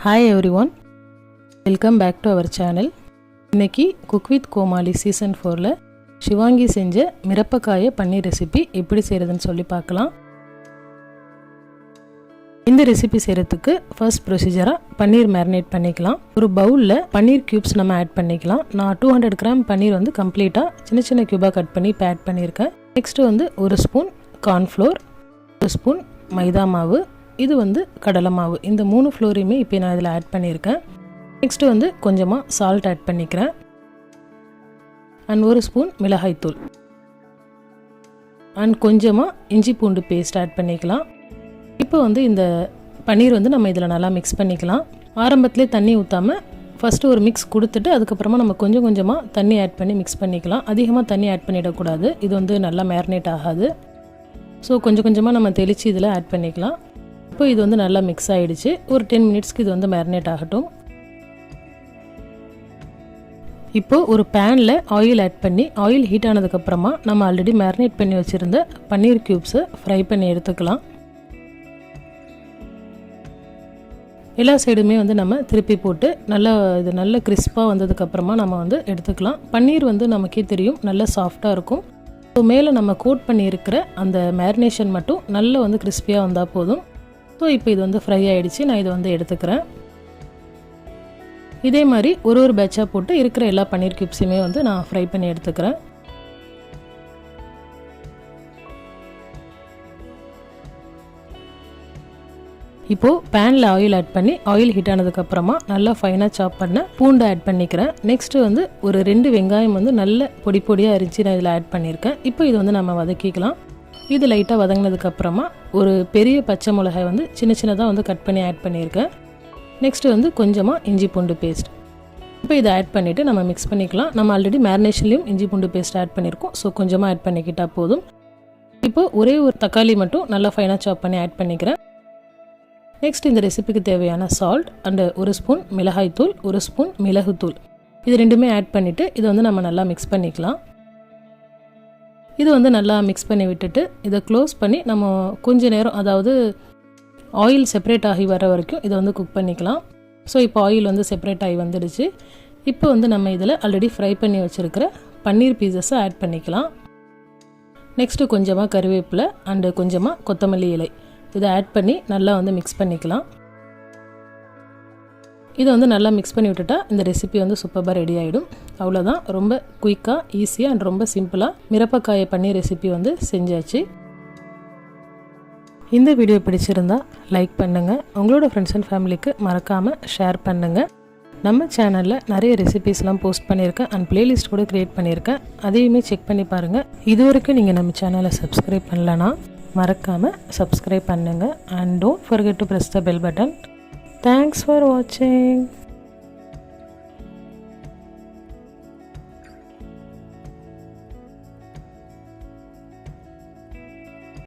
Hi everyone, welcome back to our channel. இன்னைக்கு Cook with Comali Season 4ல Shivangi செஞ்ச மிரப்பக்காய பன்னீர் recipe எப்படி செய்யறதுன்னு சொல்லி பார்க்கலாம். இந்த ரெசிபி செய்யறதுக்கு ஃபர்ஸ்ட் ப்ரொசீஜரா பன்னீர் மேரினேட் பண்ணிக்கலாம். ஒரு பவுல்ல பன்னீர் கியூப்ஸ் நம்ம ஆட் பண்ணிக்கலாம். நான் 200 கிராம் பன்னீர் வந்து கம்ப்ளீட்டா சின்ன சின்ன கியூபா கட் பண்ணி ஆட் பண்ணியிருக்கேன். நெக்ஸ்ட் வந்து ஒரு ஸ்பூன் கார்ன்ஃப்ளோர், ஒரு ஸ்பூன் மைதா மாவு, இது வந்து கடலை மாவு. இந்த மூணு ஃப்ளோரையுமே இப்போ நான் இதில் ஆட் பண்ணியிருக்கேன். நெக்ஸ்ட்டு வந்து கொஞ்சமாக சால்ட் ஆட் பண்ணிக்கிறேன் அண்ட் ஒரு ஸ்பூன் மிளகாய்த்தூள் அண்ட் கொஞ்சமாக இஞ்சி பூண்டு பேஸ்ட் ஆட் பண்ணிக்கலாம். இப்போ வந்து இந்த பன்னீர் வந்து நம்ம இதில் நல்லா மிக்ஸ் பண்ணிக்கலாம். ஆரம்பத்திலே தண்ணி ஊற்றாமல் ஃபஸ்ட்டு ஒரு மிக்ஸ் கொடுத்துட்டு அதுக்கப்புறமா நம்ம கொஞ்சம் கொஞ்சமாக தண்ணி ஆட் பண்ணி மிக்ஸ் பண்ணிக்கலாம். அதிகமாக தண்ணி ஆட் பண்ணிடக்கூடாது, இது வந்து நல்லா மேரினேட் ஆகாது. ஸோ கொஞ்சம் கொஞ்சமாக நம்ம தெளித்து இதில் ஆட் பண்ணிக்கலாம். இப்போ இது வந்து நல்லா மிக்ஸ் ஆகிடுச்சு. ஒரு 10 மினிட்ஸ்க்கு இது வந்து மேரினேட் ஆகட்டும். இப்போது ஒரு பேனில் ஆயில் ஆட் பண்ணி ஆயில் ஹீட் ஆனதுக்கப்புறமா நம்ம ஆல்ரெடி மேரினேட் பண்ணி வச்சுருந்த பன்னீர் க்யூப்ஸை ஃப்ரை பண்ணி எடுத்துக்கலாம். எல்லா சைடுமே வந்து நம்ம திருப்பி போட்டு இது நல்ல கிறிஸ்பாக வந்ததுக்கப்புறமா நம்ம வந்து எடுத்துக்கலாம். பன்னீர் வந்து நமக்கே தெரியும் நல்லா சாஃப்டாக இருக்கும். ஸோ மேலே நம்ம கோட் பண்ணியிருக்கிற அந்த மேரினேஷன் மட்டும் நல்லா வந்து கிறிஸ்பியாக வந்தால் போதும். ஸோ இப்போ இது வந்து ஃப்ரை ஆகிடுச்சு. நான் இதை வந்து எடுத்துக்கிறேன். இதே மாதிரி ஒரு பேட்சாக போட்டு இருக்கிற எல்லா பன்னீர் கியூப்ஸையுமே வந்து நான் ஃப்ரை பண்ணி எடுத்துக்கிறேன். இப்போது பேனில் ஆயில் ஆட் பண்ணி ஆயில் ஹீட் ஆனதுக்கப்புறமா நல்லா ஃபைனாக சாப் பண்ண பூண்டை ஆட் பண்ணிக்கிறேன். நெக்ஸ்ட்டு வந்து ஒரு 2 வெங்காயம் வந்து நல்ல பொடி பொடியாக அரிஞ்சு நான் இதில் ஆட் பண்ணியிருக்கேன். இப்போ இது வந்து நம்ம வதக்கிக்கலாம். இது லைட்டாக வதங்கினதுக்கப்புறமா ஒரு பெரிய பச்சை மிளகாய் வந்து சின்ன சின்னதாக வந்து கட் பண்ணி ஆட் பண்ணியிருக்கேன். நெக்ஸ்ட்டு வந்து கொஞ்சமாக இஞ்சி பூண்டு பேஸ்ட். இப்போ இதை ஆட் பண்ணிவிட்டு நம்ம மிக்ஸ் பண்ணிக்கலாம். நம்ம ஆல்ரெடி மேரினேஷன்லேயும் இஞ்சி பூண்டு பேஸ்ட் ஆட் பண்ணியிருக்கோம். ஸோ கொஞ்சமாக ஆட் பண்ணிக்கிட்டால் போதும். இப்போது ஒரே ஒரு தக்காளி மட்டும் நல்லா ஃபைனாக சாப் பண்ணி ஆட் பண்ணிக்கிறேன். நெக்ஸ்ட் இந்த ரெசிபிக்கு தேவையான சால்ட் அண்டு ஒரு ஸ்பூன் மிளகாய்த்தூள், ஒரு ஸ்பூன் மிளகுத்தூள், இது ரெண்டுமே ஆட் பண்ணிவிட்டு இதை வந்து நம்ம நல்லா மிக்ஸ் பண்ணிக்கலாம். இது வந்து நல்லா மிக்ஸ் பண்ணி விட்டுட்டு இதை க்ளோஸ் பண்ணி நம்ம கொஞ்ச நேரம், அதாவது ஆயில் செப்பரேட் ஆகி வர வரைக்கும் இதை வந்து குக் பண்ணிக்கலாம். ஸோ இப்போ ஆயில் வந்து செப்பரேட் ஆகி வந்துடுச்சு. இப்போ வந்து நம்ம இதில் ஆல்ரெடி ஃப்ரை பண்ணி வச்சுருக்கிற பன்னீர் பீசஸை ஆட் பண்ணிக்கலாம். நெக்ஸ்ட்டு கொஞ்சமாக கருவேப்பிலை அண்டு கொஞ்சமாக கொத்தமல்லி இலை இதை ஆட் பண்ணி நல்லா வந்து மிக்ஸ் பண்ணிக்கலாம். இதை வந்து நல்லா மிக்ஸ் பண்ணி விட்டுட்டா இந்த ரெசிபி வந்து சூப்பராக ரெடி ஆகிடும். அவ்வளோதான், ரொம்ப குயிக்காக, ஈஸியாக அண்ட் ரொம்ப சிம்பிளாக மிரப்பக்காய பன்னீர் ரெசிபி வந்து செஞ்சாச்சு. இந்த வீடியோ பிடிச்சிருந்தா லைக் பண்ணுங்கள், உங்களோட ஃப்ரெண்ட்ஸ் அண்ட் ஃபேமிலிக்கு மறக்காமல் ஷேர் பண்ணுங்கள். நம்ம சேனலில் நிறைய ரெசிபீஸ்லாம் போஸ்ட் பண்ணியிருக்கேன் அண்ட் பிளேலிஸ்ட் கூட க்ரியேட் பண்ணியிருக்கேன், அதையுமே செக் பண்ணி பாருங்கள். இது வரைக்கும் நீங்கள் நம்ம சேனலை சப்ஸ்கிரைப் பண்ணலன்னா மறக்காமல் சப்ஸ்கிரைப் பண்ணுங்கள் and don't forget to press the bell button. Thanks for watching.